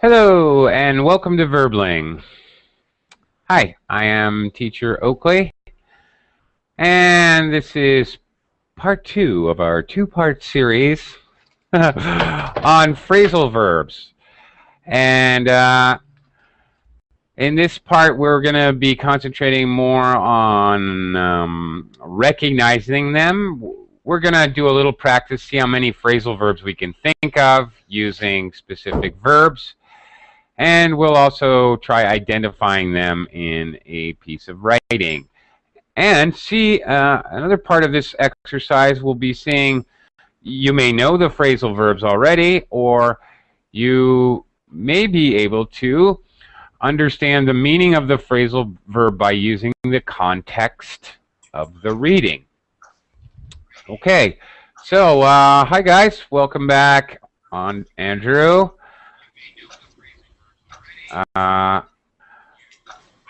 Hello and welcome to Verbling. Hi, I am teacher Oakley, and this is part 2 of our two-part series on phrasal verbs. And in this part, we're going to be concentrating more on recognizing them. We're going to do a little practice, see how many phrasal verbs we can think of using specific verbs. And we'll also try identifying them in a piece of writing. And see, another part of this exercise will be seeing, you may know the phrasal verbs already, or you may be able to understand the meaning of the phrasal verb by using the context of the reading. Okay, so hi guys, welcome back on Andrew. Hi,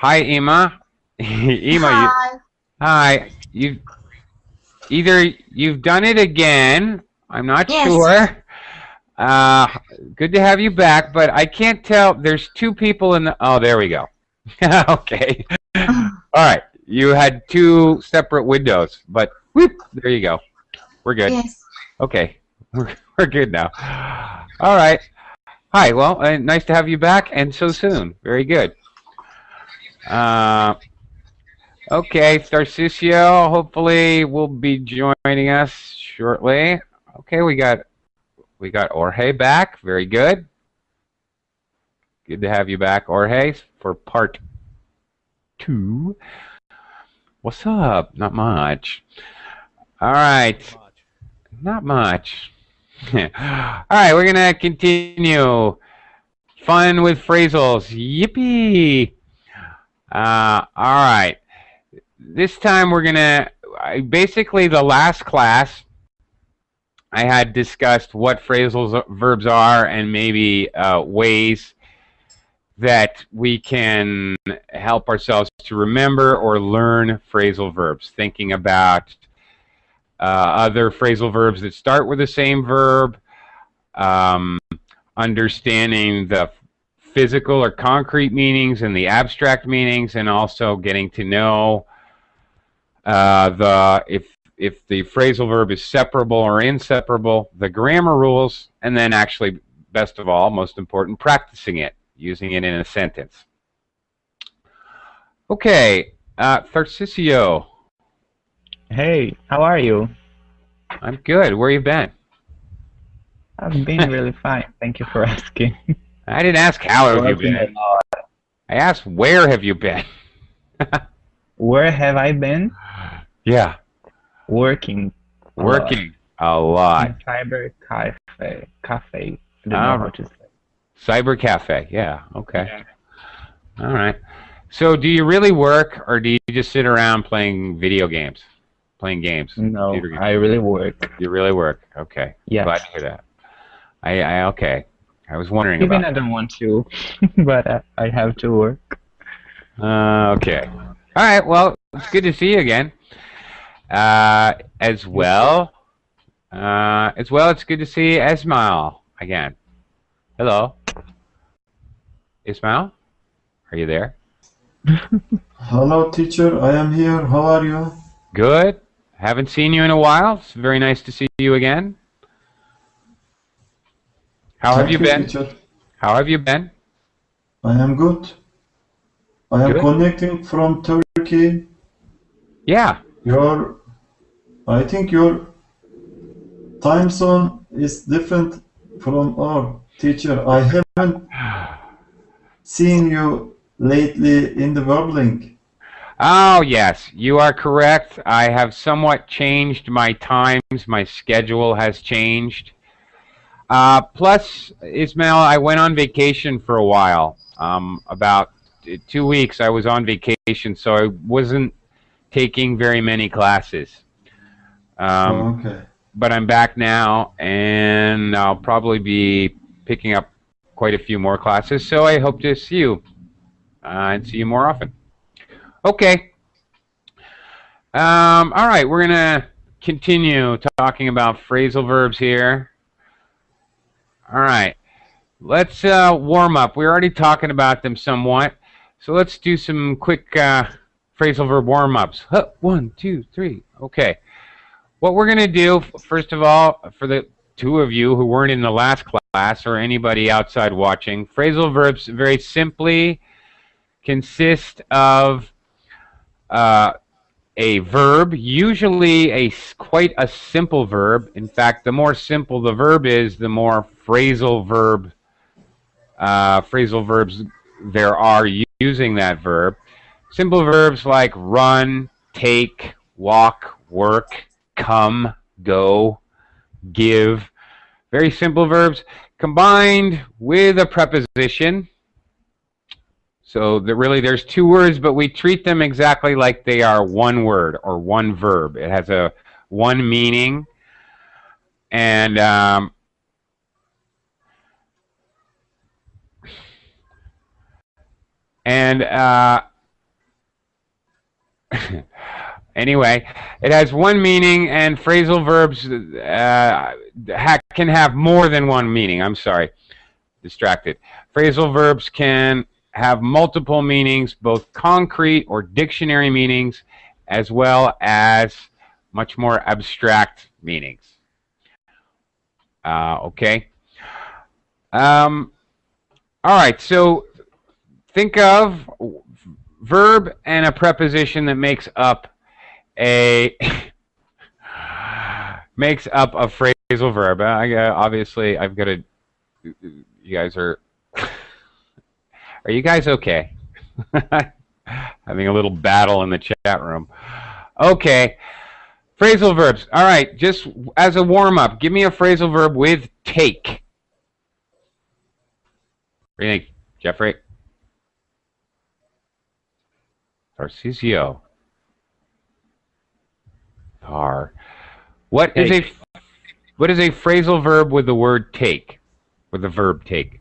Emma. Emma, Hi. hi. You've done it again. I'm not Yes. sure. Good to have you back, but I can't tell. There's two people in the. Oh, there we go. Okay. All right. You had two separate windows, but whoop, there you go. We're good. Yes. Okay. We're good now. All right. Hi, well, nice to have you back, and so soon. Very good. Okay, Starcicio, hopefully will be joining us shortly. Okay, we got Jorge back. Very good. Good to have you back, Jorge, for part 2. What's up? Not much. All right. Not much. All right, we're going to continue. Fun with phrasals. Yippee! All right. This time we're going to, basically the last class, I had discussed what phrasal verbs are and maybe ways that we can help ourselves to remember or learn phrasal verbs, thinking about other phrasal verbs that start with the same verb, understanding the physical or concrete meanings and the abstract meanings, and also getting to know if the phrasal verb is separable or inseparable, the grammar rules, and then actually, best of all, most important, practicing it, using it in a sentence. Okay, Tharcisio. Hey, how are you? I'm good. Where you been? I've been really fine. Thank you for asking. I didn't ask how have you Working a been. lot. I asked where have you been. Where have I been? Yeah. Working. Working a lot. In cyber cafe. I don't know Ah, how to say. Cyber cafe. Yeah. Okay. Yeah. All right. So, do you really work, or do you just sit around playing video games, playing games? No, Computer games? I really work. You really work. Okay. Yes. Glad to hear that. Okay. I was wondering Even about. I don't want to, but I have to work. Okay. All right. Well, it's good to see you again. As well, it's good to see Ismail again. Hello, Ismail. Are you there? Hello, teacher. I am here. How are you? Good. Haven't seen you in a while. It's very nice to see you again. How have you been? Teacher. How have you been? I am good. I am Good. connecting from Turkey. Yeah. I think your time zone is different from our teacher. I haven't seen you lately in the Verbling. Oh, yes, you are correct. I have somewhat changed my times. My schedule has changed. Plus, Ismail, I went on vacation for a while. About 2 weeks I was on vacation, so I wasn't taking very many classes. Okay. But I'm back now, and I'll probably be picking up quite a few more classes, so I hope to see you and see you more often. Okay. All right, we're going to continue talking about phrasal verbs here. All right, let's warm up. We're already talking about them somewhat, so let's do some quick phrasal verb warm-ups. 1, 2, 3. Okay. What we're going to do, first of all, for the two of you who weren't in the last class or anybody outside watching, phrasal verbs very simply consist of a verb, usually quite a simple verb. In fact, the more simple the verb is, the more phrasal verbs there are using that verb. Simple verbs like run, take, walk, work, come, go, give. Very simple verbs combined with a preposition. So there's two words, but we treat them exactly like they are one word or one verb. It has one meaning, and anyway, it has one meaning, and phrasal verbs can have more than one meaning. I'm sorry, distracted. Phrasal verbs can have multiple meanings, both concrete or dictionary meanings, as well as much more abstract meanings. Okay. All right, so think of verb and a preposition that makes up a phrasal verb. Obviously, I've got to. You guys are. Are you guys okay? Having a little battle in the chat room. Okay. Phrasal verbs. All right. Just as a warm-up, give me a phrasal verb with take. What do you think, Jeffrey? Tarcisio. Tar. What is a phrasal verb with the word take? With the verb take?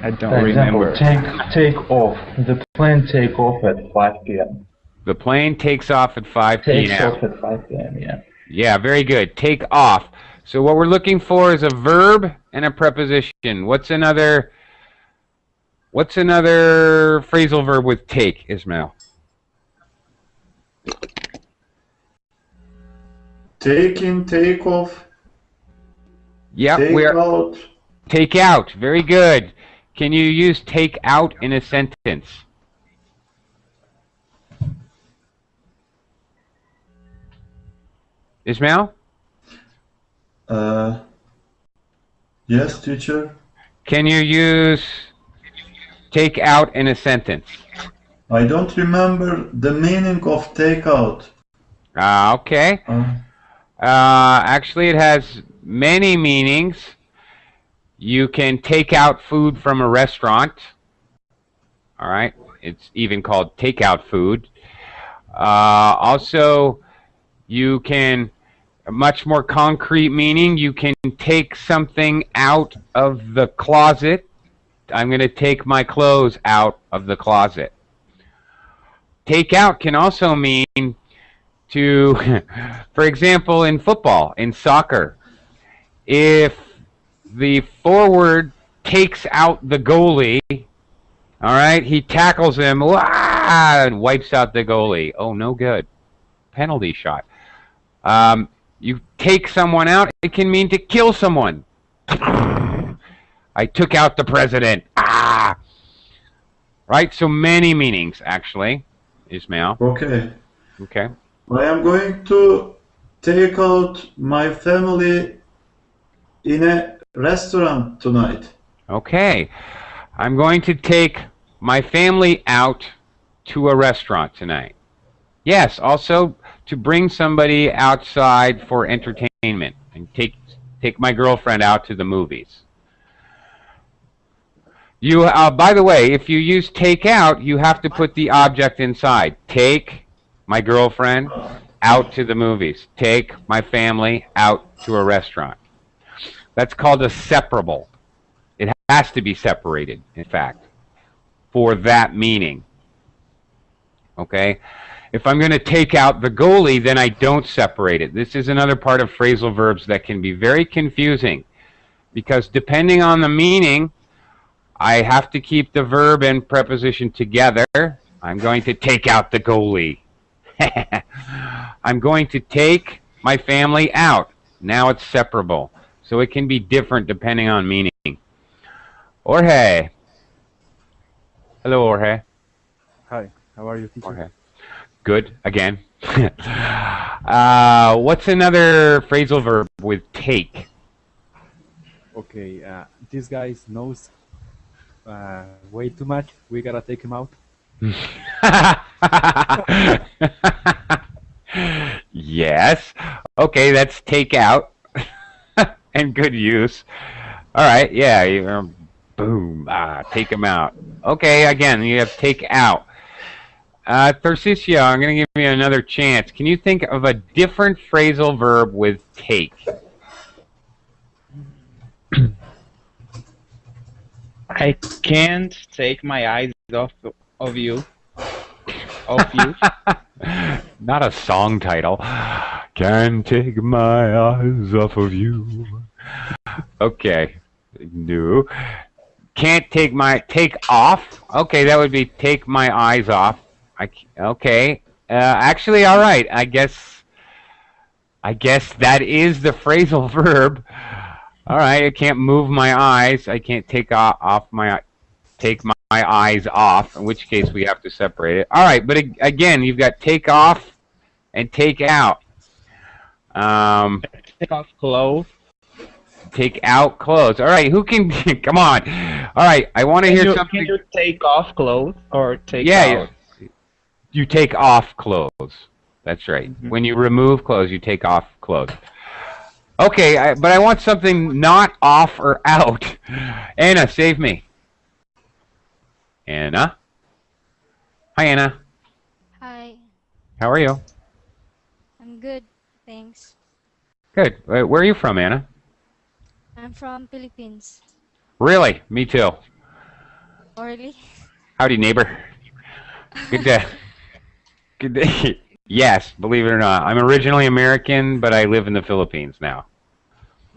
I don't For example, remember. take off. The plane take off at 5 p.m. The plane takes off at 5 Takes p.m. off at 5 p.m. Yeah. Yeah, very good. Take off. So what we're looking for is a verb and a preposition. What's another phrasal verb with take, Ismail? Take in, take off. Yep, Take out. Take out. Very good. Can you use take out in a sentence? Ismail? Yes, teacher. Can you use take out in a sentence? I don't remember the meaning of take out. Okay. Actually, it has many meanings. You can take out food from a restaurant. All right. It's even called takeout food. Also, you can, a much more concrete meaning, you can take something out of the closet. I'm going to take my clothes out of the closet. Take out can also mean to, for example, in football, in soccer, if the forward takes out the goalie, all right, he tackles him, and wipes out the goalie. Oh, no good. Penalty shot. You take someone out, it can mean to kill someone. I took out the president. Right, so many meanings, actually, Ismail. Okay. Okay. I am going to take out my family in a restaurant tonight. Okay. I'm going to take my family out to a restaurant tonight. Yes, also to bring somebody outside for entertainment and take my girlfriend out to the movies. You, by the way, if you use take out, you have to put the object inside. Take my girlfriend out to the movies. Take my family out to a restaurant. That's called a separable. It has to be separated, in fact, for that meaning. Okay? If I'm going to take out the goalie, then I don't separate it. This is another part of phrasal verbs that can be very confusing, because depending on the meaning, I have to keep the verb and preposition together. I'm going to take out the goalie. I'm going to take my family out. Now it's separable. So it can be different depending on meaning. Jorge. Hello, Jorge. Hi, how are you, teacher? Jorge. Good, again. What's another phrasal verb with take? Okay, this guy knows way too much. We gotta take him out. Yes. Okay, that's take out. And good use. All right, yeah. Boom. Take him out. Okay, again, you have take out. Tharcisia, I'm going to give you another chance. Can you think of a different phrasal verb with take? I can't take my eyes off of you. Of you. Not a song title. Can't take my eyes off of you. Okay. No. Can't take off. Okay, that would be take my eyes off. Okay. Actually, all right. I guess that is the phrasal verb. All right. I can't move my eyes. I can't take my eyes off. In which case we have to separate it. All right. But again, you've got take off and take out. Take off clothes. Take out clothes. All right. Who can? Come on. All right. I want to hear something. Can you take off clothes or take out? Yeah. You take off clothes. That's right. Mm-hmm. When you remove clothes, you take off clothes. Okay, but I want something not off or out. Anna, save me. Anna? Hi, Anna. Hi, How are you? I'm good, thanks. Good. Where are you from, Anna? I'm from Philippines. Really? Me too. Oh, really? Howdy, neighbor. Good day. Good day. Yes, believe it or not. I'm originally American, but I live in the Philippines now.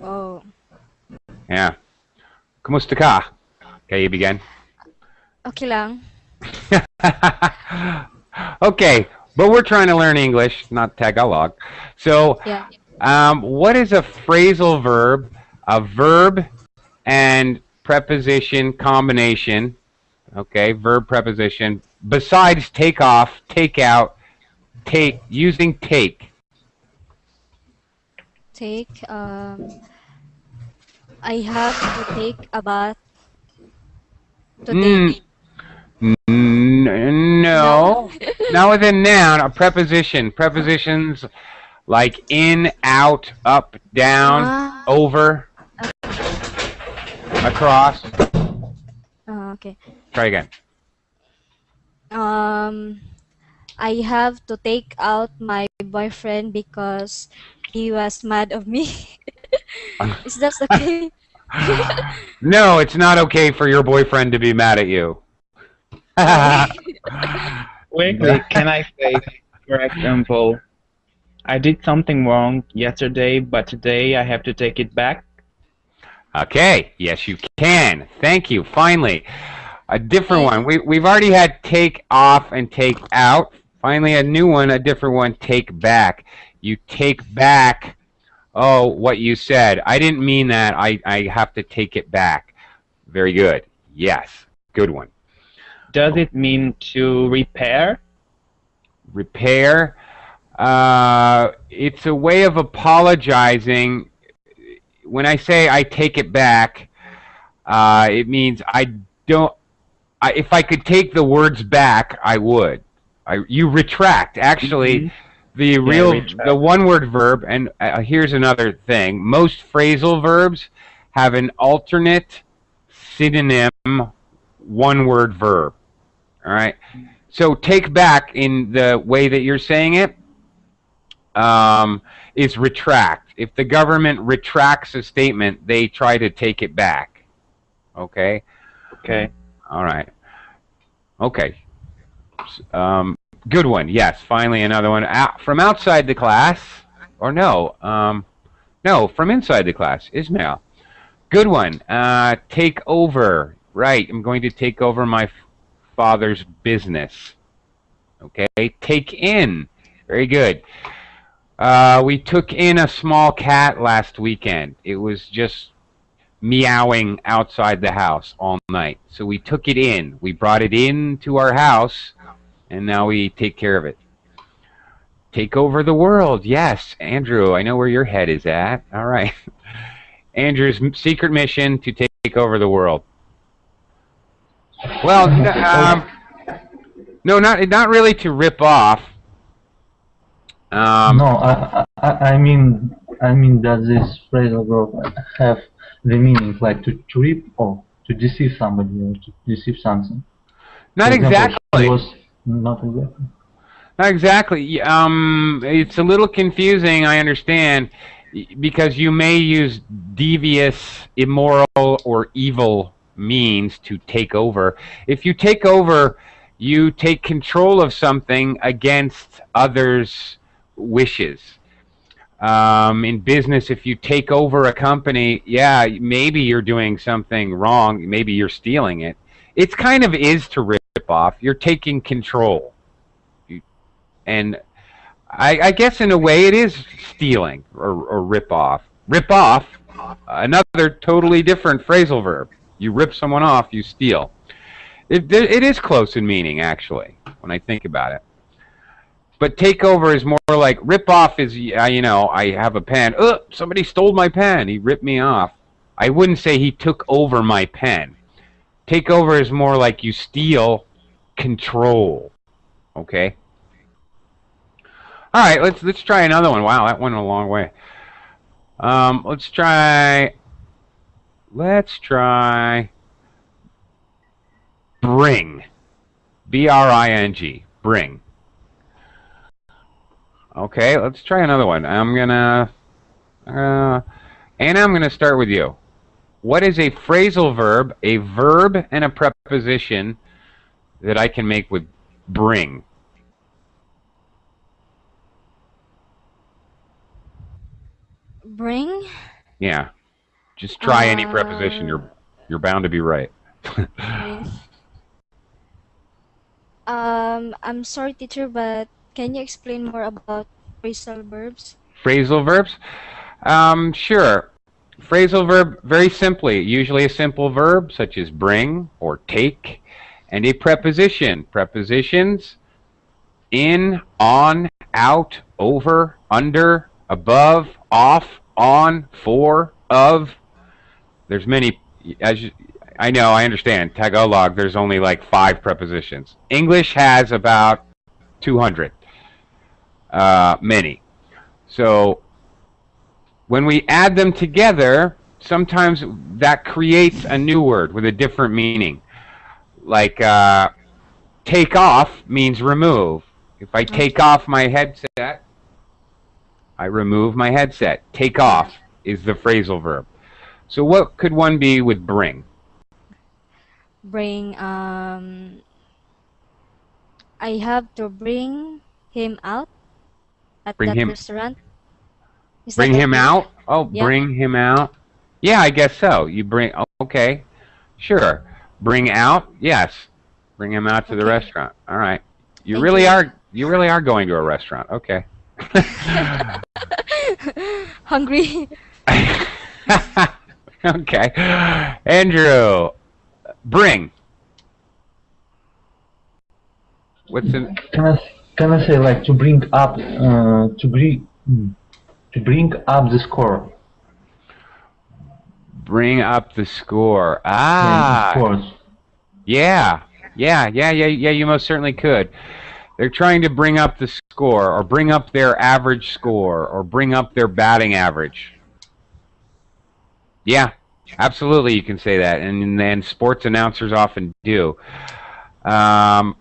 Oh, Yeah. Kumusta ka? Kaibigan? okay lang. Okay, but we're trying to learn English, not Tagalog. So, Yeah. what is a phrasal verb, a verb and preposition combination? Okay, verb preposition besides take off, take out, take using take. Take, I have to take a bath today. No, not with a noun. A preposition. Prepositions like in, out, up, down, Ah, over, across. okay. Try again. I have to take out my boyfriend because he was mad of me. Is that okay? No, it's not okay for your boyfriend to be mad at you. Wait, can I say, for example, I did something wrong yesterday, but today I have to take it back? Okay, yes you can. Thank you. Finally, a different one. We've already had take off and take out. Finally, a new one, a different one, take back. You take back, what you said. I didn't mean that. I have to take it back. Very good. Yes, good one. Does it mean to repair? Repair. It's a way of apologizing. When I say I take it back, it means I don't. If I could take the words back, I would. You retract. Actually, the one-word verb. And here's another thing: most phrasal verbs have an alternate synonym one-word verb. All right. So take back in the way that you're saying it is retract. If the government retracts a statement, they try to take it back. Okay? Okay. All right. Okay. Good one. Yes, finally another one. From outside the class. Or no. No, from inside the class. Ismail. Good one. Take over. Right. I'm going to take over my father's business. Okay. Take in. Very good. We took in a small cat last weekend. It was just meowing outside the house all night. So we took it in. We brought it into our house, and now we take care of it. Take over the world. Yes, Andrew, I know where your head is at. All right. Andrew's secret mission to take over the world. Well, no, not really to rip off. No, I mean that this phrasal verb have the meaning like to rip or to deceive somebody or to deceive something. Not For example, exactly. he was not exactly. Not exactly. It's a little confusing, I understand, because you may use devious, immoral, or evil means to take over. If you take over, you take control of something against others' wishes. In business, if you take over a company, yeah, maybe you're doing something wrong. Maybe you're stealing it. It kind of is to rip off. You're taking control. And I guess in a way it is stealing or rip off. Rip off, another totally different phrasal verb. You rip someone off, you steal. It is close in meaning, actually, when I think about it. But take over is more like rip off is, you know, I have a pen. Somebody stole my pen. He ripped me off. I wouldn't say he took over my pen. Take over is more like you steal control. Okay? All right, let's try another one. Wow, that went a long way. Let's try bring. B-R-I-G. Bring. Okay, let's try another one. Anna, I'm gonna start with you. What is a phrasal verb, a verb and a preposition that I can make with bring? Bring. Yeah. Just try any preposition. You're bound to be right. Bring. I'm sorry, teacher, but can you explain more about phrasal verbs? Phrasal verbs? Sure. Phrasal verb, very simply, usually a simple verb such as bring or take, and a preposition. Prepositions: in, on, out, over, under, above, off, on, for, of. There's many, I know, I understand. Tagalog, there's only like 5 prepositions. English has about 200. Many. So when we add them together, sometimes that creates a new word with a different meaning. Like take off means remove. If I take off my headset, I remove my headset. Take off is the phrasal verb. So what could one be with bring? Bring. I have to bring him out at Bring that him. restaurant. Is Bring that him okay? out? Oh, Yeah. bring him out. Yeah, I guess so. You bring, okay, sure. Bring out, yes. Bring him out to the Okay. restaurant. All right. You Thank really you. are. You really are going to a restaurant. Okay. Hungry. Okay. Andrew, bring. What's in? Can I say like to bring up to bring up the score? Bring up the score. Yeah, Ah. sports. Yeah. You most certainly could. They're trying to bring up the score, or bring up their average score, or bring up their batting average. Yeah, absolutely, you can say that, and then sports announcers often do. Yeah,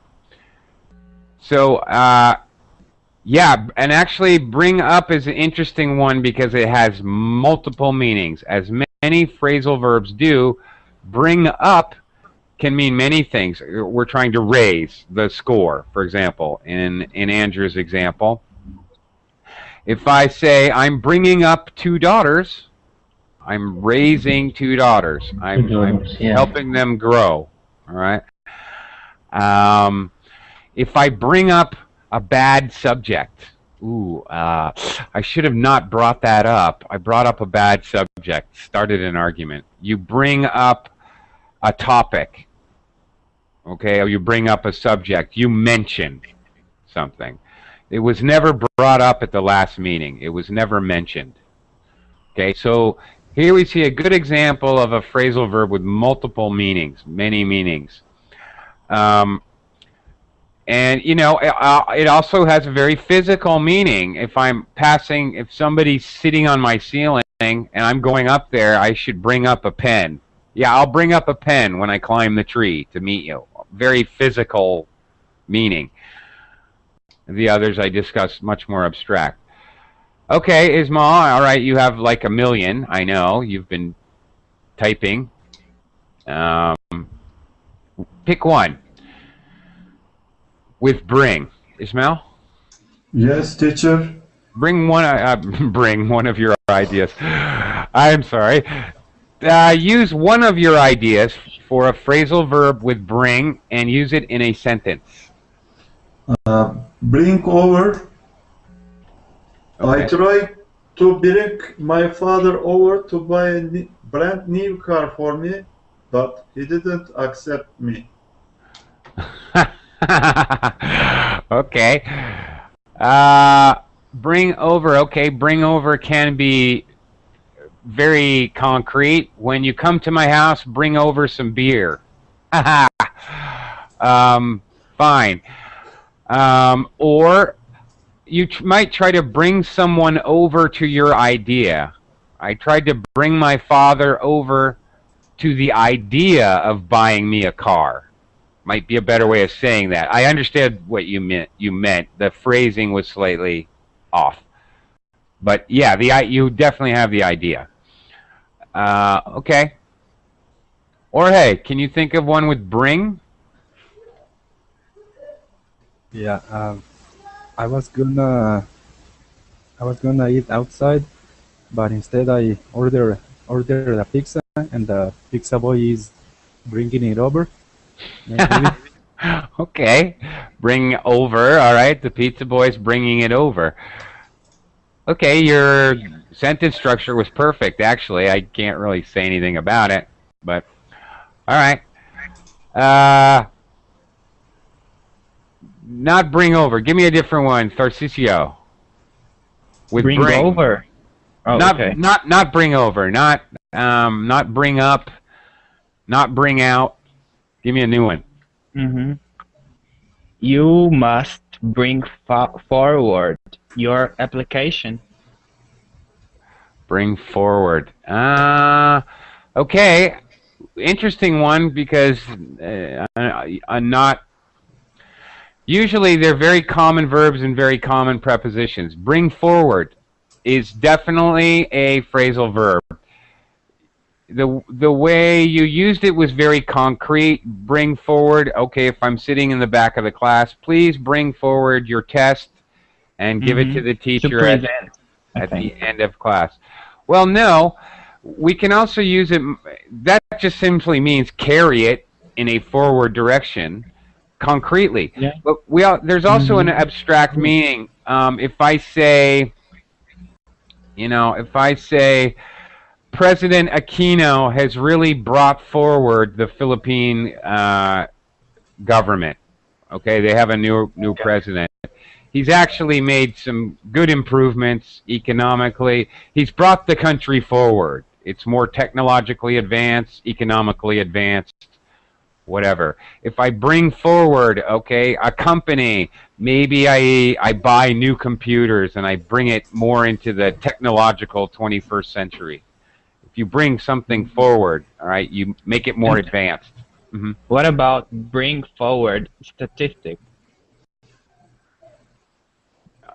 and actually, bring up is an interesting one because it has multiple meanings. As many phrasal verbs do, Bring up can mean many things. We're trying to raise the score, for example, in Andrew's example. If I say, I'm bringing up 2 daughters, I'm raising 2 daughters. I'm Yeah. helping them grow, all right? If I bring up a bad subject, I should have not brought that up. I brought up a bad subject, started an argument. You bring up a topic, okay, or you bring up a subject. You mention something. It was never brought up at the last meeting. It was never mentioned. Okay, so here we see a good example of a phrasal verb with multiple meanings, many meanings. And, you know, it also has a very physical meaning. If somebody's sitting on my ceiling and I'm going up there, I should bring up a pen. Yeah, I'll bring up a pen when I climb the tree to meet you. Very physical meaning. The others I discussed much more abstract. Okay, Ismail, all right, you have like a million. I know, you've been typing. Pick one. With bring. Ismail? Yes, teacher. Bring one of your ideas. I'm sorry. Use one of your ideas for a phrasal verb with bring and use it in a sentence. Bring over. Okay. I tried to bring my father over to buy a brand new car for me, but he didn't accept me. Okay. Bring over. Okay, bring over can be very concrete. When you come to my house, bring over some beer. Fine. Or you might try to bring someone over to your idea. I tried to bring my father over to the idea of buying me a car. Might be a better way of saying that. I understand what you meant. The phrasing was slightly off. But yeah, you definitely have the idea. Okay. Or hey, can you think of one with bring? Yeah, I was gonna eat outside, but instead I ordered a pizza, and the pizza boy is bringing it over. Maybe. Okay. Bring over. All right. The pizza boy's bringing it over. Okay. Your sentence structure was perfect, actually. I can't really say anything about it, but all right. Not bring over. Give me a different one. Tarcisio. With Bring over. Oh, not okay. not bring over. Not bring up. Not bring out. Give me a new one. Mm-hmm. You must bring forward your application. Bring forward. Okay. Interesting one because not. Usually they're very common verbs and very common prepositions. Bring forward is definitely a phrasal verb. The way you used it was very concrete. Bring forward. Okay, if I'm sitting in the back of the class, please bring forward your test and give it to the teacher at the end of class. Well, no, we can also use it. That just simply means carry it in a forward direction, concretely. Yeah. But there's also an abstract meaning. If I say, President Aquino has really brought forward the Philippine government. Okay, they have a new president. He's actually made some good improvements economically. He's brought the country forward. It's more technologically advanced, economically advanced, whatever. If I bring forward, okay, a company, maybe I buy new computers and I bring it more into the technological 21st century. You bring something forward, all right, you make it more advanced. Mm-hmm. What about bring forward statistics?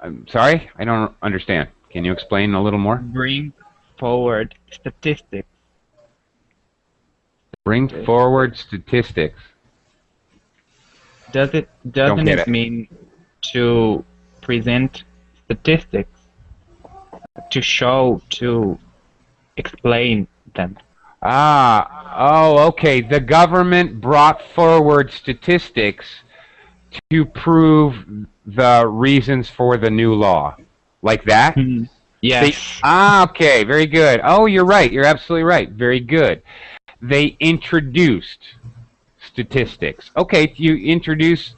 I'm sorry, I don't understand. Can you explain a little more? Bring forward statistics. Bring forward statistics. Doesn't get it it. mean to present statistics, to show, to explain them? Oh, okay. The government brought forward statistics to prove the reasons for the new law. Like that? Yes. Okay, very good. Oh, you're right. You're absolutely right. Very good. They introduced statistics. Okay, you introduced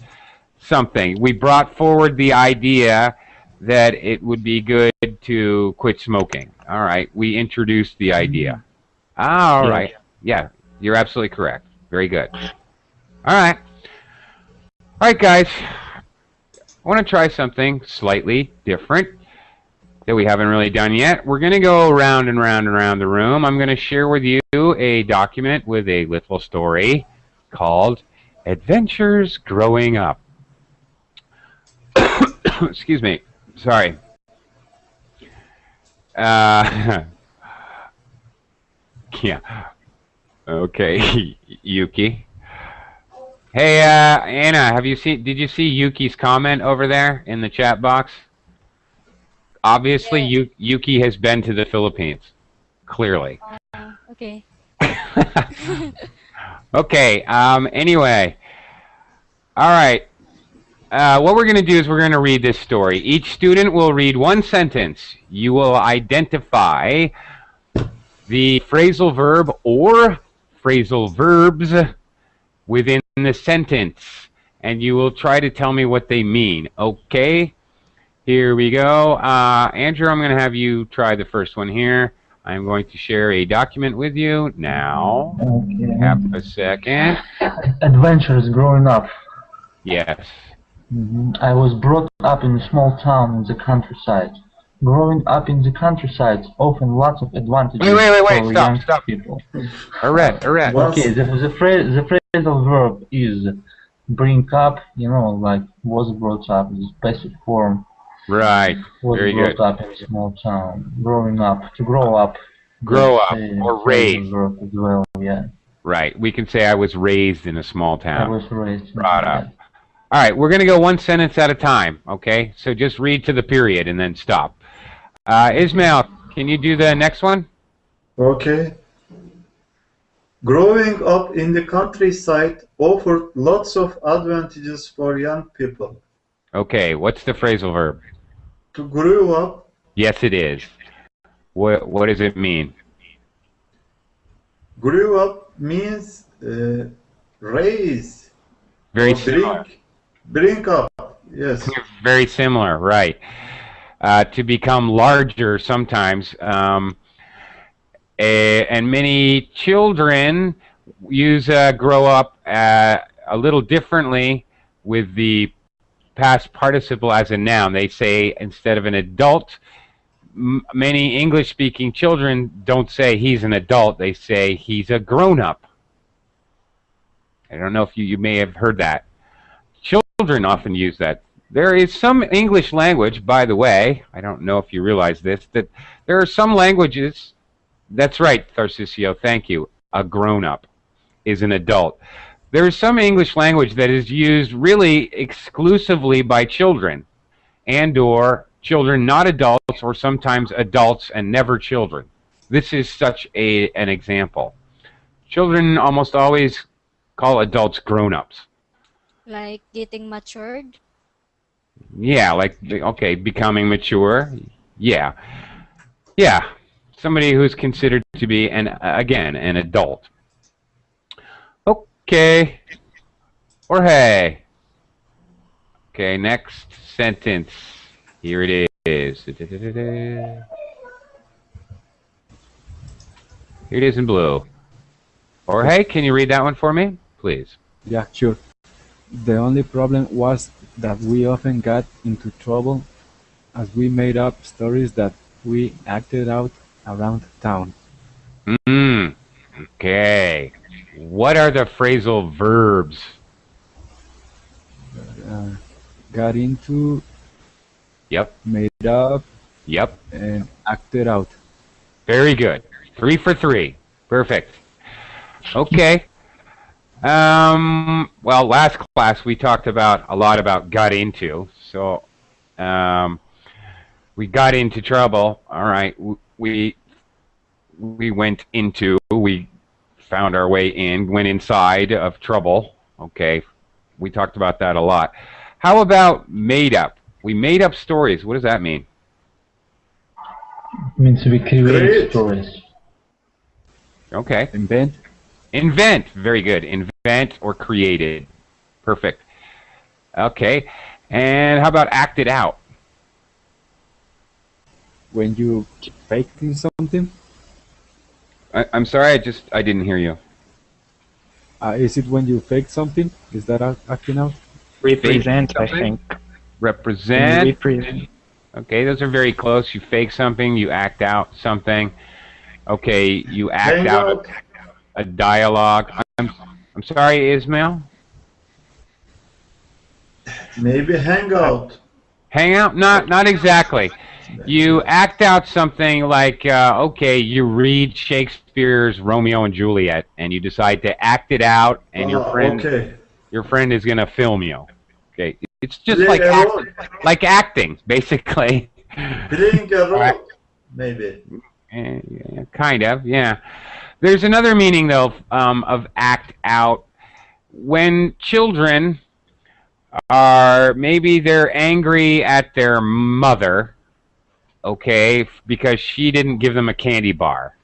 something. We brought forward the idea that it would be good to quit smoking. All right, we introduced the idea. All right. Yeah, you're absolutely correct. Very good. All right. All right, guys. I want to try something slightly different that we haven't really done yet. We're going to go round and round and round the room. I'm going to share with you a document with a little story called Adventures Growing Up. Excuse me. Sorry. Yeah. Okay, Yuki. Hey, Anna, did you see Yuki's comment over there in the chat box? Obviously, Yeah. Yuki has been to the Philippines. Clearly. Okay. Okay, anyway. All right. What we're going to do is we're going to read this story. Each student will read one sentence. You will identify the phrasal verb or phrasal verbs within the sentence, and you will try to tell me what they mean. Okay? Here we go. Andrew, I'm going to have you try the first one here. I'm going to share a document with you now. Okay. Have a second. Adventures growing up. Yes. I was brought up in a small town in the countryside. Growing up in the countryside often lots of advantages Wait, for young stop. people. Arrête. Okay, the phrasal verb is bring up, like was brought up, is passive form. Right. Was Very brought good. up in a small town. Growing up, to grow up. Grow up Say or phrasal raised. verb as well, yeah. Right. We can say I was raised in a small I town. was raised. Brought up. All right, we're going to go one sentence at a time, okay? So just read to the period and then stop. Ismail, can you do the next one? Okay. Growing up in the countryside offered lots of advantages for young people. Okay, what's the phrasal verb? To grow up, Yes, it is. What does it mean? grow up means raise, Very or similar. bring up. Yes. Very similar, right. To become larger sometimes. And many children use grow up a little differently with the past participle as a noun. They say instead of an adult, many English-speaking children don't say he's an adult. They say he's a grown-up. I don't know if you may have heard that. Children often use that. There is some English language, by the way, I don't know if you realize this, that there are some languages, that's right, Tharcisio, thank you, a grown-up is an adult. There is some English language that is used really exclusively by children and or children not adults, or sometimes adults and never children. This is such an example. Children almost always call adults grown-ups. Like getting matured. Yeah, like, okay, becoming mature. Yeah. Yeah. Somebody who's considered to be, again, an adult. Okay. Jorge. Okay, next sentence. Here it is. Here it is in blue. Jorge, can you read that one for me, please? Yeah, sure. The only problem was that we often got into trouble as we made up stories that we acted out around town. Okay. What are the phrasal verbs? Got into, Yep. made up, Yep. and acted out. Very good. 3 for 3. Perfect. Okay. Well, last class we talked about a lot about got into. So, we got into trouble. All right. We went into. We found our way in. Went inside of trouble. Okay. We talked about that a lot. How about made up? We made up stories. What does that mean? It means we create Great. stories. Okay. Invent. Invent. Very good. Invent or created. Perfect. Okay. And how about acted out? When you faking something. I'm sorry, I didn't hear you. Is it when you fake something? Is that acting out? Represent, I something? think. Represent. Represent. Okay, those are very close. You fake something, you act out something. Okay, you act Hang out out. a dialogue. I'm sorry, Ismail. Maybe hang out. Hang out? Not exactly. You act out something like, okay, you read Shakespeare's Romeo and Juliet, and you decide to act it out, and your friend is gonna film you. Okay, it's just Play like a role. acting, basically. Playing a role. Maybe. Kind of, yeah. There's another meaning though of act out. When children are maybe they're angry at their mother, okay, because she didn't give them a candy bar.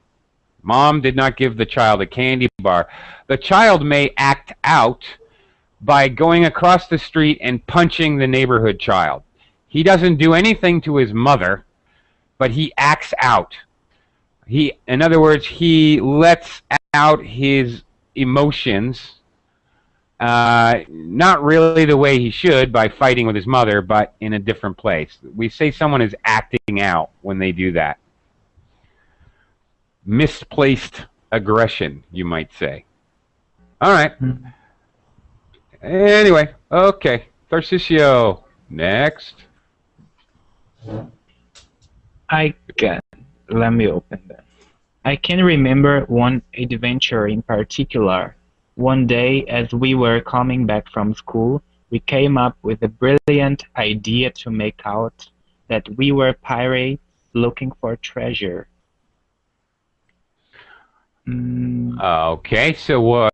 Mom did not give the child a candy bar. The child may act out by going across the street and punching the neighborhood child. He doesn't do anything to his mother, but he acts out. In other words, he lets out his emotions, not really the way he should by fighting with his mother, but in a different place. We say someone is acting out when they do that. Misplaced aggression, you might say. All right. Anyway, okay. Tarcisio, next. Let me open that. I can remember one adventure in particular. One day, as we were coming back from school, we came up with a brilliant idea to make out that we were pirates looking for treasure. Okay, so what?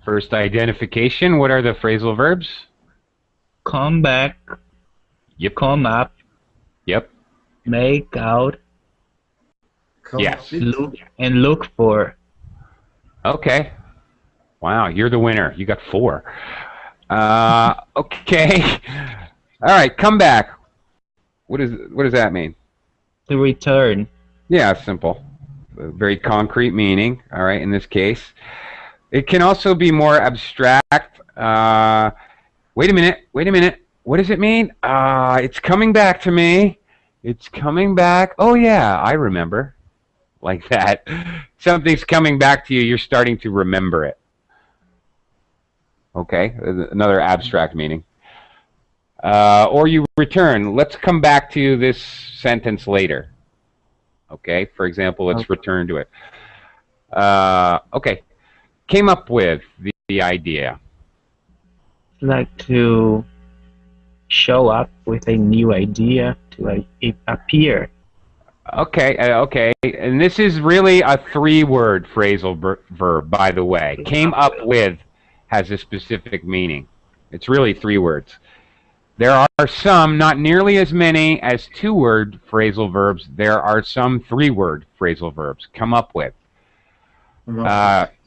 First identification. What are the phrasal verbs? Come back, Yep. come up, Yep. make out, Yes. look for. Okay. Wow, you're the winner. You got 4. Okay. All right, come back. What does that mean? To return. Yeah, simple. Very concrete meaning. All right, in this case, it can also be more abstract. Wait a minute. What does it mean? It's coming back to me. It's coming back. Oh yeah, I remember. Like that. Something's coming back to you. You're starting to remember it. Okay, another abstract meaning. Or you return. Let's come back to this sentence later. Okay, for example, let's return to it. Okay, came up with the idea. Like to show up with a new idea, to appear. Okay, and this is really a 3-word phrasal verb, by the way. Came up with has a specific meaning. It's really 3 words. There are some, not nearly as many as 2-word phrasal verbs. There are some 3-word phrasal verbs. Come up with.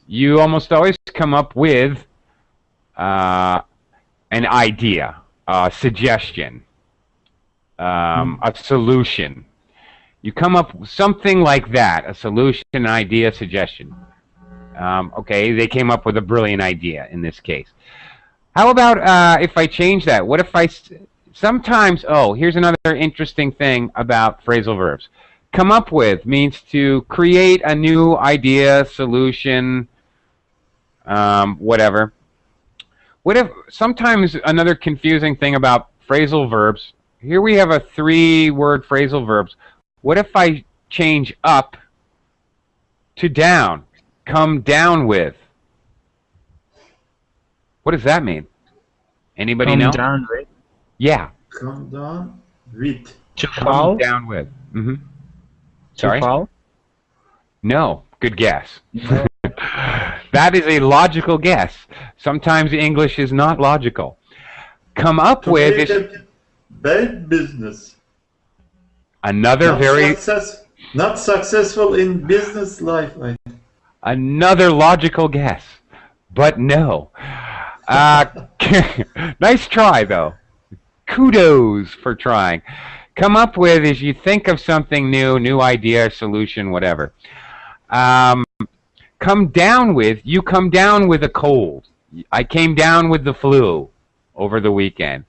You almost always come up with an idea, a suggestion, a solution. You come up with something like that, a solution, an idea, suggestion. Okay, they came up with a brilliant idea in this case. How about if I change that? What if I sometimes, here's another interesting thing about phrasal verbs. Come up with means to create a new idea, solution, whatever. What if sometimes another confusing thing about phrasal verbs, here we have a 3-word phrasal verbs. What if I change up to down? Come down with. What does that mean? Anybody Come know? down with. Yeah. Come down with. To Come fall. down with. To Sorry? fall. No. Good guess. No. That is a logical guess. Sometimes English is not logical. Come up To with make is a bad business. another Not successful in business life. another logical guess, but no. Nice try though. Kudos for trying. Come up with is you think of something new idea, solution, whatever. Come down with, you come down with a cold. I came down with the flu over the weekend.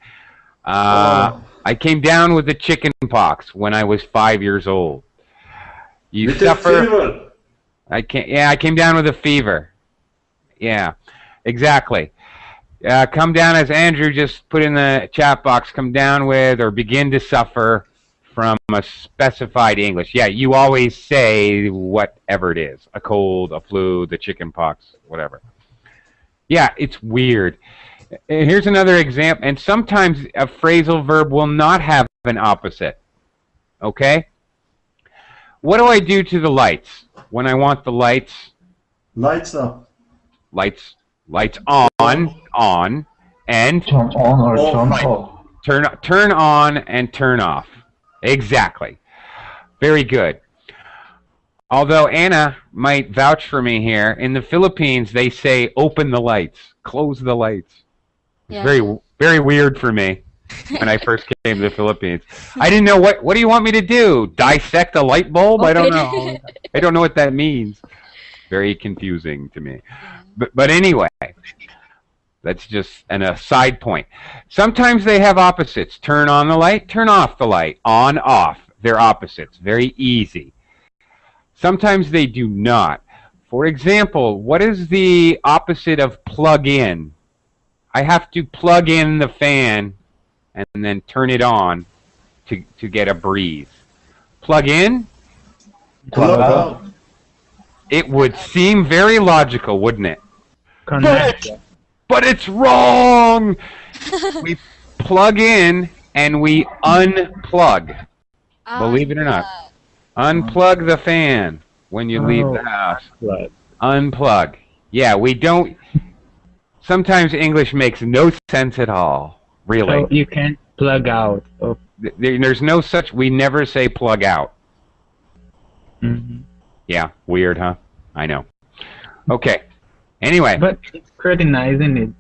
I came down with the chicken pox when I was 5 years old. You With suffer. a fever. I came down with a fever. Yeah, exactly. Come down, as Andrew just put in the chat box, come down with or begin to suffer from a specified English. Yeah, you always say whatever it is. A cold, a flu, the chicken pox, whatever. Yeah, it's weird. And here's another example. And sometimes a phrasal verb will not have an opposite. Okay? What do I do to the lights when I want the lights? Lights up. Lights on, and Turn on or turn Right. off. turn on and turn off. Exactly. Very good. Although Anna might vouch for me here, in the Philippines they say open the lights, close the lights. It's Yeah. very weird for me when I first came to the Philippines. I didn't know what do you want me to do? Dissect a light bulb? I don't know. I don't know what that means. Very confusing to me. But anyway, that's just a side point. Sometimes they have opposites. Turn on the light, turn off the light. On, off. They're opposites. Very easy. Sometimes they do not. For example, what is the opposite of plug in? I have to plug in the fan and then turn it on to get a breeze. Plug in? Plug out. It would seem very logical, wouldn't it? Connect. But it's wrong! We plug in and we unplug. Believe it or not. Unplug the fan when you leave the house. Plug. Unplug. Yeah, we don't... Sometimes English makes no sense at all. Really. So you can't plug out. Oh. There's no such... We never say plug out. Mm-hmm. Yeah, weird, huh? I know. Okay. Anyway. But it's pretty nice, isn't it?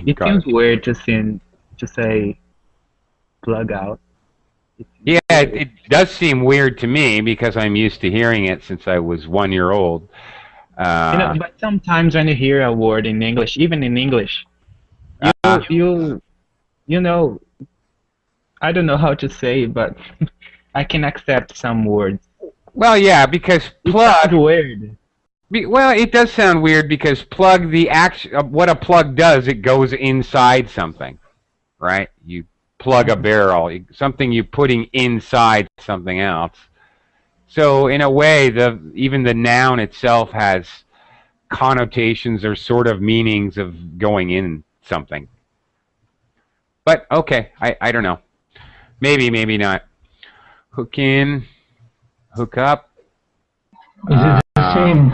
It Got seems weird to say plug out. Yeah, it does seem weird to me because I'm used to hearing it since I was 1 year old. But sometimes when you hear a word in English, even in English, you know, I don't know how to say, but I can accept some words. Well, yeah, because It's plug. weird. Well, it does sound weird because plug, what a plug does, it goes inside something, right? You plug a barrel, something you're putting inside something else. So in a way, even the noun itself has connotations or sort of meanings of going in something. But okay, I don't know. Maybe, maybe not. Hook in, hook up. Is it the same?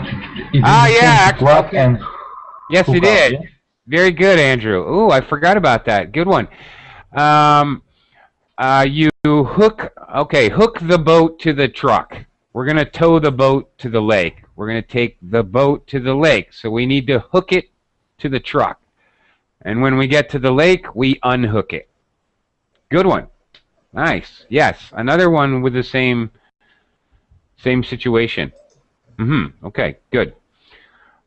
Yeah, Plug okay. and Yes, hook it up, is. yeah? Very good, Andrew. Ooh, I forgot about that. Good one. You hook the boat to the truck. We're going to tow the boat to the lake. We're going to take the boat to the lake. So we need to hook it to the truck. And when we get to the lake, we unhook it. Good one. Nice. Yes, another one with the same situation. Okay, good.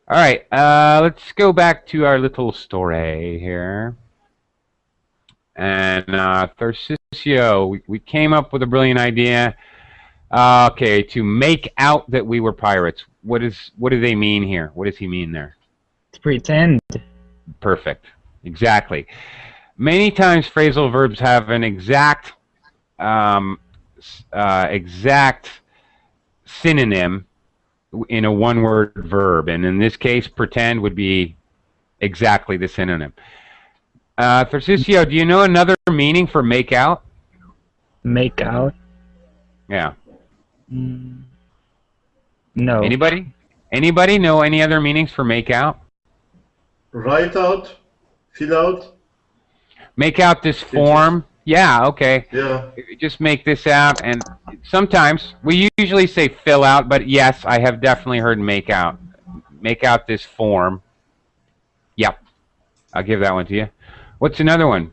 All right, let's go back to our little story here. And Tharcisio, we came up with a brilliant idea. Okay, to make out that we were pirates. What do they mean here? What does he mean there? To pretend. Perfect. Exactly. Many times phrasal verbs have an exact synonym in a one-word verb, and in this case, pretend would be Exactly the synonym. Thersicio, do you know another meaning for make out? Make out? Yeah. No. Anybody? Anybody know any other meanings for make out? Write out, fill out. Make out this form. Yeah, okay. Yeah. Just make this out, and sometimes we usually say fill out, but yes, I have definitely heard make out. Make out this form. Yep. I'll give that one to you. What's another one?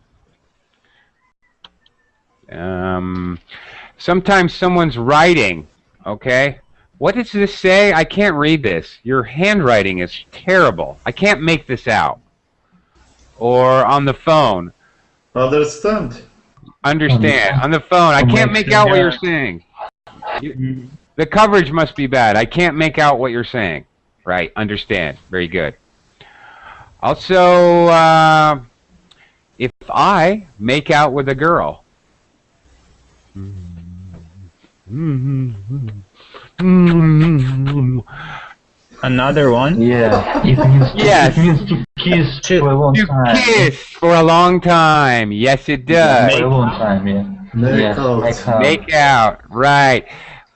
Sometimes someone's writing, okay? What does this say? I can't read this. Your handwriting is terrible. I can't make this out. Or on the phone. Understand. Understand. On the phone. I can't make out what you're saying. The coverage must be bad. I can't make out what you're saying. Right. Understand. Very good. Also, if I make out with a girl. Another one? Yeah, it means Yes. it means to kiss for a long To time. kiss for a long time. Yes, it does. For a long time, yeah. Make out. Make out. Make out. Right.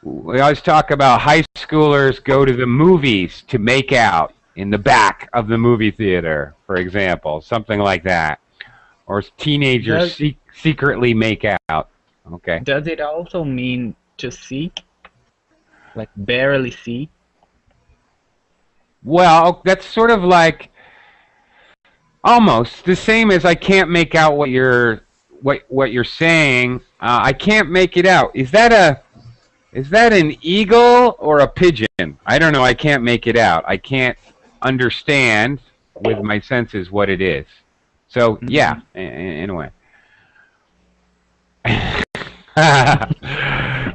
We always talk about high schoolers go to the movies to make out in the back of the movie theater, for example. Something like that. Or teenagers secretly make out. Okay. Does it also mean to see? Like barely see? Well, that's sort of like almost the same as I can't make out what you're saying. I can't make it out. Is that an eagle or a pigeon? I don't know. I can't make it out. I can't understand with my senses what it is. So yeah, in a way.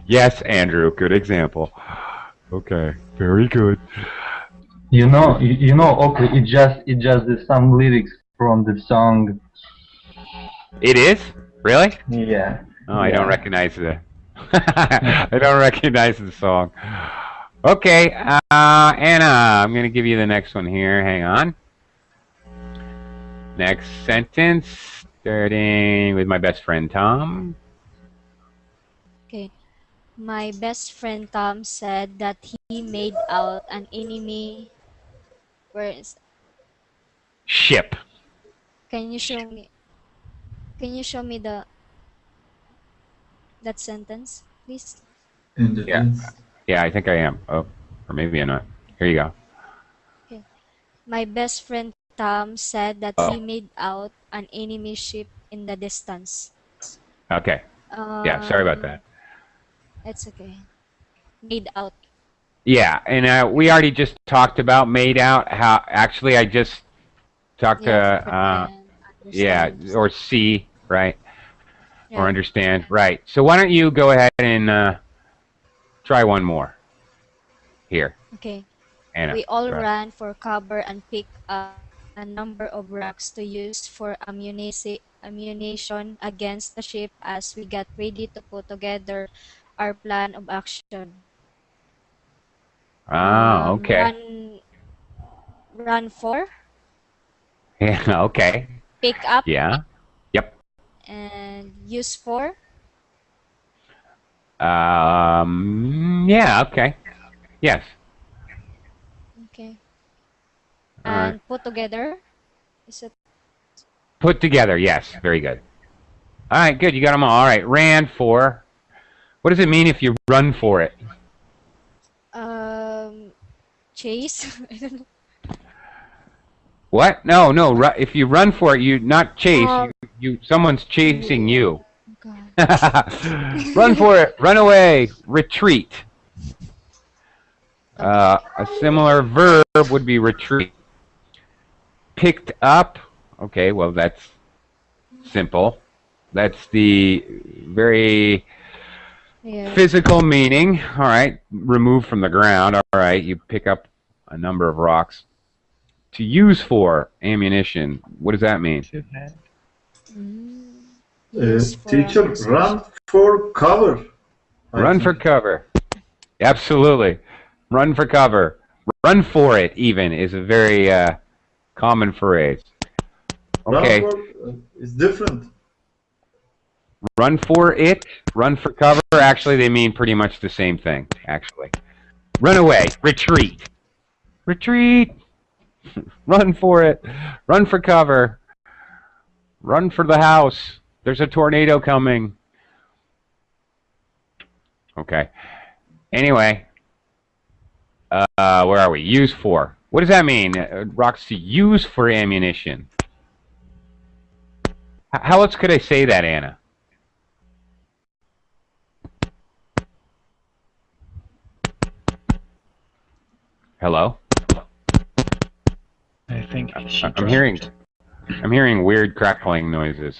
Yes, Andrew. Good example. Okay, very good. You know, Oakley, it just there's some lyrics from the song. It is? Really? Yeah. Oh, I don't recognize the. I don't recognize the song. Okay, Anna, I'm gonna give you the next one here. Hang on. Next sentence, starting with my best friend Tom. Okay. My best friend Tom said that he made out an enemy. Where is? Ship. Can you show me? Can you show me that sentence, please? In the Yeah. Yeah, I think I am. Oh, or maybe I'm not. Here you go. Okay. My best friend Tom said that he made out an enemy ship in the distance. Okay. Yeah, sorry about that. It's okay. Made out. Yeah, and we already just talked about made out. How actually I just talked to or see, right? Or understand, right? So why don't you go ahead and try one more here. Okay. Anna, We all try. ran for cover and picked up a number of rocks to use for ammunition against the ship as we got ready to put together our plan of action. Oh, okay. Run for, Yeah, okay. pick up, Yeah. Yep. and use for. Yeah, okay. Yes. Okay. All right. And put together. Is it? Put together, yes. Very good. All right, good. You got them all. All right, ran for. What does it mean if you run for it? Chase. I don't know. What? No. If you run for it, you not chase. Someone's chasing you. God. Run for it. Run away. Retreat. A similar verb would be retreat. Picked up. Okay, well that's simple. That's the very physical meaning. All right, removed from the ground. All right, you pick up a number of rocks. To use for ammunition. What does that mean? Teacher, run for cover. Run for cover. Absolutely. Run for cover. Run for it, even, is a very Common phrase. Run Okay. for is different. Run for it, run for cover. Actually, they mean pretty much the same thing, actually. Run away, retreat. Retreat. Run for it. Run for cover. Run for the house. There's a tornado coming. Okay. Anyway, where are we? Use for. What does that mean? Rocks to use for ammunition. How else could I say that, Anna? Hello? I think she I'm hearing weird crackling noises.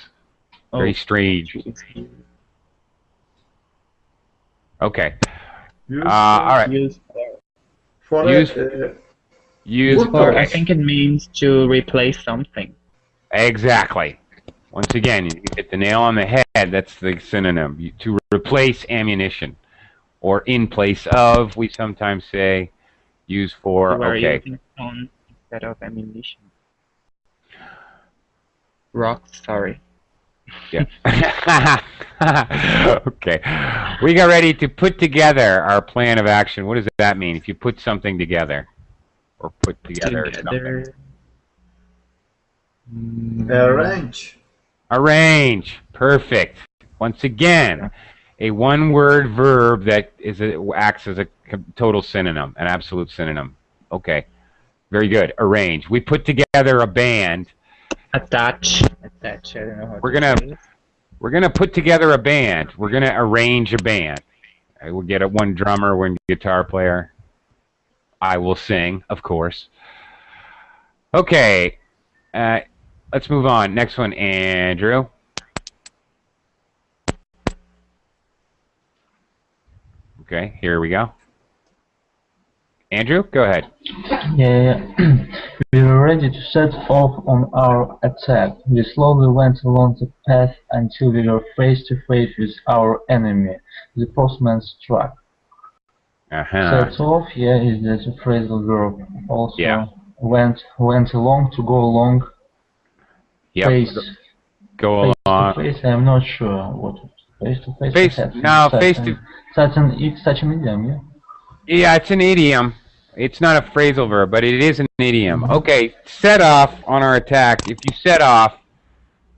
Very strange. Okay. Use all right. Use for Use for. I think it means to replace something. Exactly. Once again, you hit the nail on the head. That's the synonym. To replace ammunition. Or in place of, we sometimes say. Use for, You are okay. using stone instead of ammunition. Rocks, sorry. Yeah. Okay. We got ready to put together our plan of action. What does that mean? If you put something together, or put together something. arrange. Arrange. Perfect. Once again, a one-word verb that acts as a total synonym, an absolute synonym. Okay. Very good. Arrange. We put together a band. Attach. Attach. I don't know how We're gonna put together a band. We're gonna arrange a band. We'll get one drummer, one guitar player. I will sing, of course. Okay. Let's move on. Next one, Andrew. Okay, here we go. Andrew, go ahead. Yeah. We were ready to set off on our attack. We slowly went along the path until we were face to face with our enemy, the postman's truck. Set off, yeah, is the phrasal verb. Also, went along, to go along. Yep. Face. Go along. Face to face, I'm not sure what. Face to face. Face. No, face to. It's such an idiom, yeah. Yeah, it's an idiom. It's not a phrasal verb, but it is an idiom. Okay, set off on our attack. If you set off,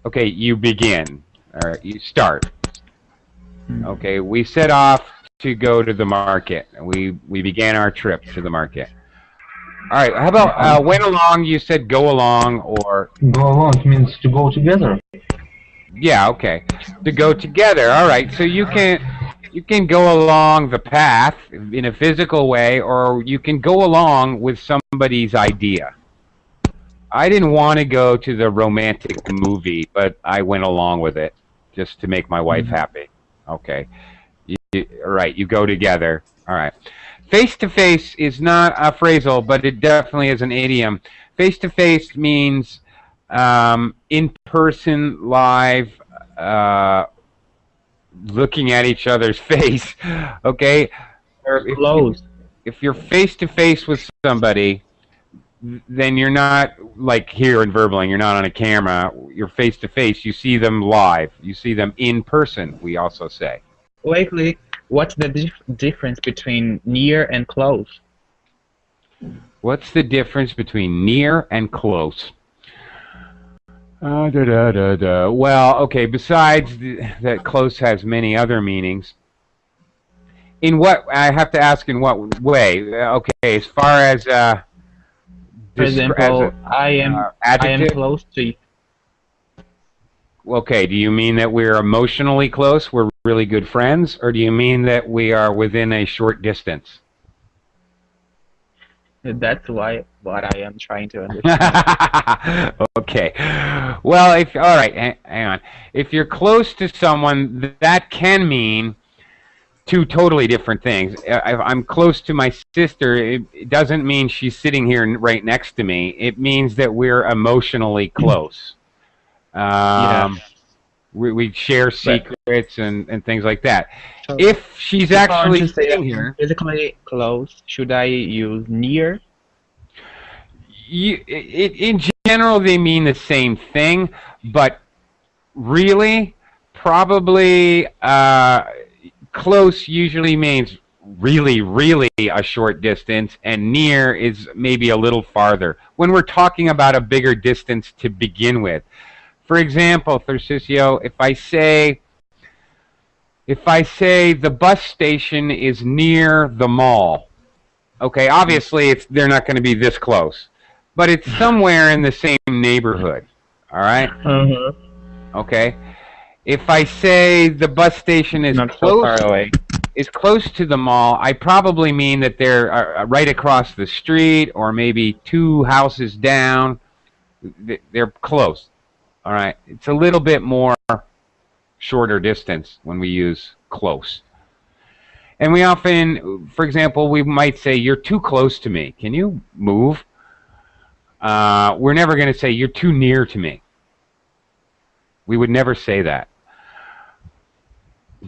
okay, you begin. Or you start. Okay, we set off to go to the market. We began our trip to the market. All right, how about went along, you said go along, or... Go along means to go together. Yeah, okay. To go together, all right. So you can go along the path in a physical way, or you can go along with somebody's idea. I didn't want to go to the romantic movie, but I went along with it just to make my wife happy. Okay. All right, you go together. All right. Face-to-face is not a phrasal, but it definitely is an idiom. Face-to-face means in-person, live, looking at each other's face, okay? If you're face-to-face with somebody, then you're not like here in Verbling, you're not on a camera, you're face-to-face, you see them live, you see them in person, we also say. Lately, what's the difference between near and close? What's the difference between near and close? Well, okay, besides that close has many other meanings. In what, I have to ask in what way? Okay, as far as... For example, I am close to you. Okay, do you mean that we're emotionally close, we're really good friends, or do you mean that we are within a short distance? That's what I am trying to understand. Okay. Well, all right, hang on. If you're close to someone, that can mean two totally different things. If I'm close to my sister, it doesn't mean she's sitting here right next to me. It means that we're emotionally close. We share secrets and things like that. So if she's actually sitting here, physically close, should I use near? In general, they mean the same thing, but really, probably close usually means really, really a short distance, and near is maybe a little farther when we're talking about a bigger distance to begin with. For example, Tharcisio, if I say the bus station is near the mall, okay, obviously they're not going to be this close, but it's somewhere in the same neighborhood, all right? Okay. If I say the bus station is Not so far away. close to the mall, I probably mean that they're right across the street or maybe 2 houses down. They're close. All right. It's a little bit more shorter distance when we use close. And we often, for example, we might say, you're too close to me. Can you move? We're never going to say, you're too near to me. We would never say that.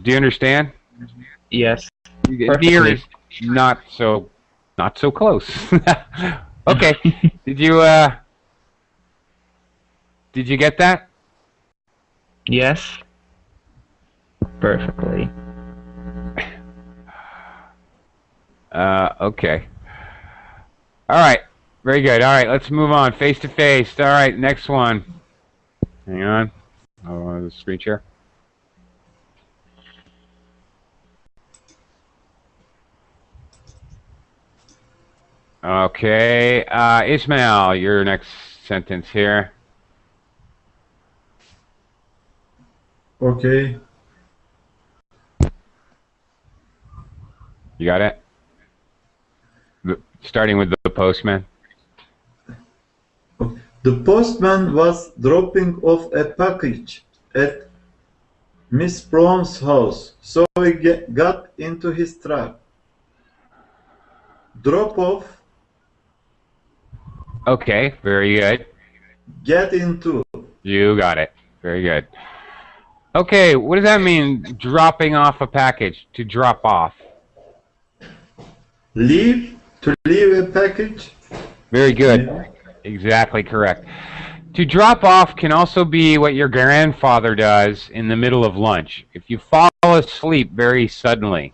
Do you understand? Yes. Near is not so close. Okay. Did you get that? Yes. Perfectly. Okay. All right. Very good. All right. Let's move on. Face to face. All right. Next one. Hang on. Oh, the screen share. Okay. Ismail, your next sentence here. Okay. You got it? Starting with the postman. The postman was dropping off a package at Miss Brown's house, so he got into his truck. Drop off, Okay. Very good. get into. You got it. Very good. Okay. What does that mean? Dropping off a package. To drop off. Leave, to leave a package. Very good. Yeah. Exactly correct. To drop off can also be what your grandfather does in the middle of lunch. If you fall asleep very suddenly,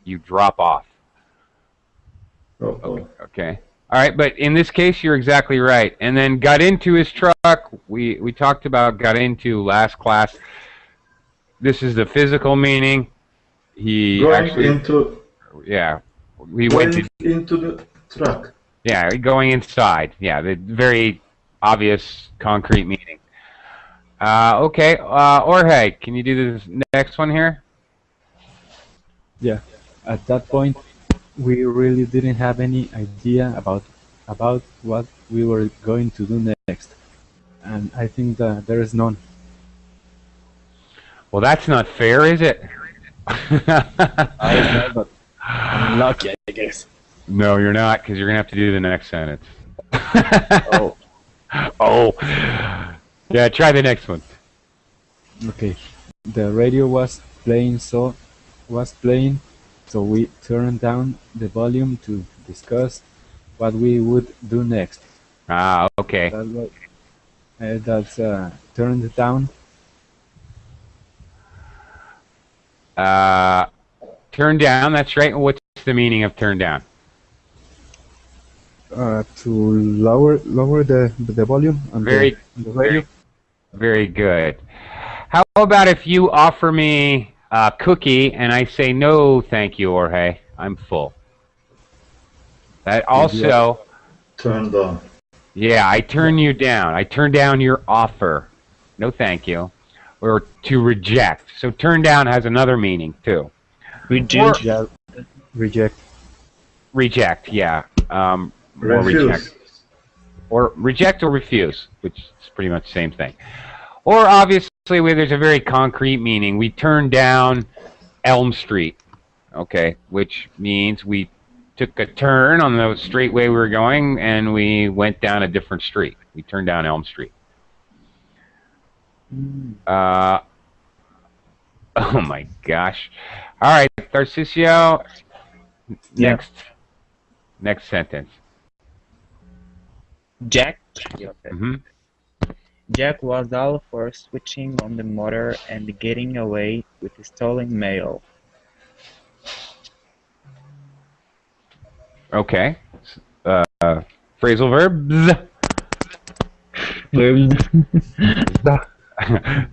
you drop off. Okay. All right, but in this case, you're exactly right. And then got into his truck. We talked about got into last class. This is the physical meaning. He Going actually, into. yeah, we went Going to, into the truck. yeah, going inside. Yeah, the very obvious, concrete meaning. Okay, Jorge, can you do this next one here? Yeah. At that point, we really didn't have any idea about what we were going to do next, and I think that there is none. Well, that's not fair, is it? I don't know, but I'm lucky, I guess. No, you're not, because you're going to have to do the next sentence. Oh. Oh. Yeah, try the next one. Okay. The radio was playing, so we turned down the volume to discuss what we would do next. Ah, okay. That's turned down. Turn down, that's right. What's the meaning of turn down? To lower the volume on the radio. Very good. How about if you offer me a cookie and I say no, thank you, Jorge, I'm full. That also, Turned on. yeah, I turn you down. I turn down your offer. No, thank you. Or to reject. So turn down has another meaning too. Reject. Yeah, reject. Reject, yeah. Or Refuse. reject. Or reject or refuse, which is pretty much the same thing. Or obviously, where there's a very concrete meaning, we turned down Elm Street, okay, which means we took a turn on the straight way we were going and we went down a different street. We turned down Elm Street. Oh my gosh. All right, Tharcisio, next sentence. Jack. Mm-hmm. Jack was all for switching on the motor and getting away with stolen mail. Okay. Phrasal verbs.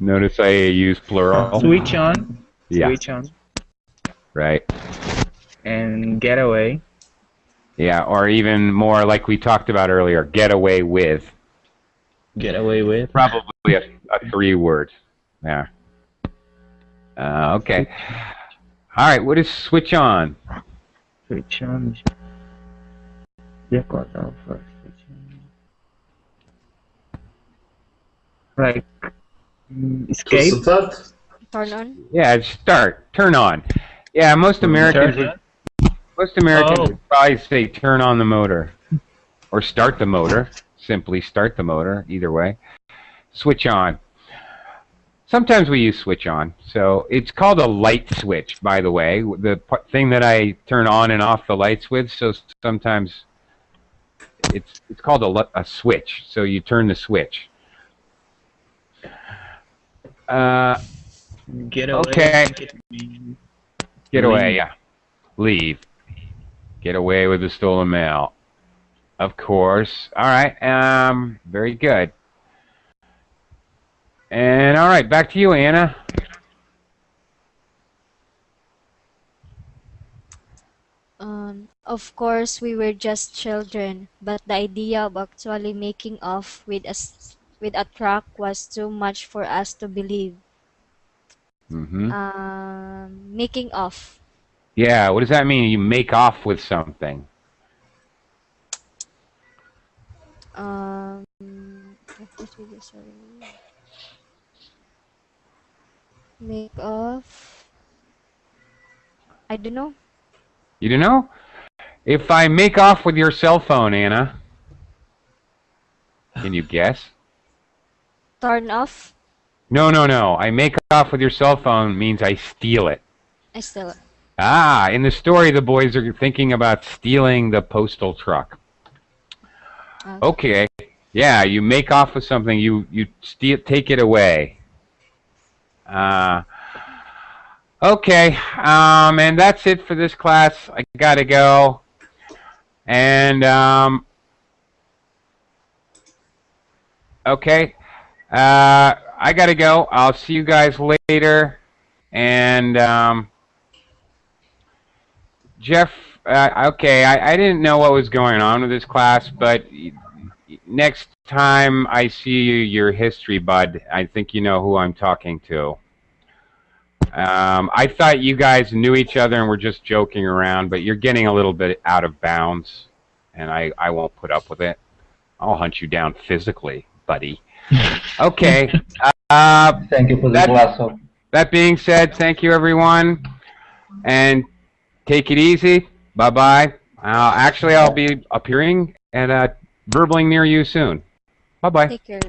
Notice I use plural. Switch on. Yeah. Switch on. Right. And get away. Yeah, or even more like we talked about earlier, get away with. Get away with. Probably a 3-word. Yeah. Okay. All right, what is switch on? Switch on. Jack was all for switching. Like To escape. start, Turn on. Yeah, start, turn on. Yeah, most Americans Turn would probably say turn on the motor. Or start the motor. Simply start the motor, either way. Switch on. Sometimes we use switch on. So it's called a light switch, by the way. The thing that I turn on and off the lights with. So sometimes it's called a switch. So you turn the switch. Get away. Okay. Get away, Leave. yeah. Leave. Get away with the stolen mail. Of course. All right. Very good. And all right, back to you, Anna. Of course, we were just children, but the idea of actually making off with a truck was too much for us to believe. Mm-hmm. Making off. Yeah, what does that mean? You make off with something. Make off. I don't know. You don't know? If I make off with your cell phone, Anna, can you guess? Turn off. No, no, no. I make off with your cell phone means I steal it. I still. Ah, in the story, the boys are thinking about stealing the postal truck. Okay. Yeah, you make off with something. You steal, take it away. Okay. And that's it for this class. I gotta go. And okay. I gotta go. I'll see you guys later. And Jeff, okay, I didn't know what was going on with this class, but next time I see you, your history bud, I think you know who I'm talking to. I thought you guys knew each other and were just joking around, but you're getting a little bit out of bounds, and I won't put up with it. I'll hunt you down physically, buddy. Okay. Thank you for the class. That being said, thank you, everyone, and take it easy. Bye-bye. Actually, I'll be appearing at Verbling near you soon. Bye-bye. Take care.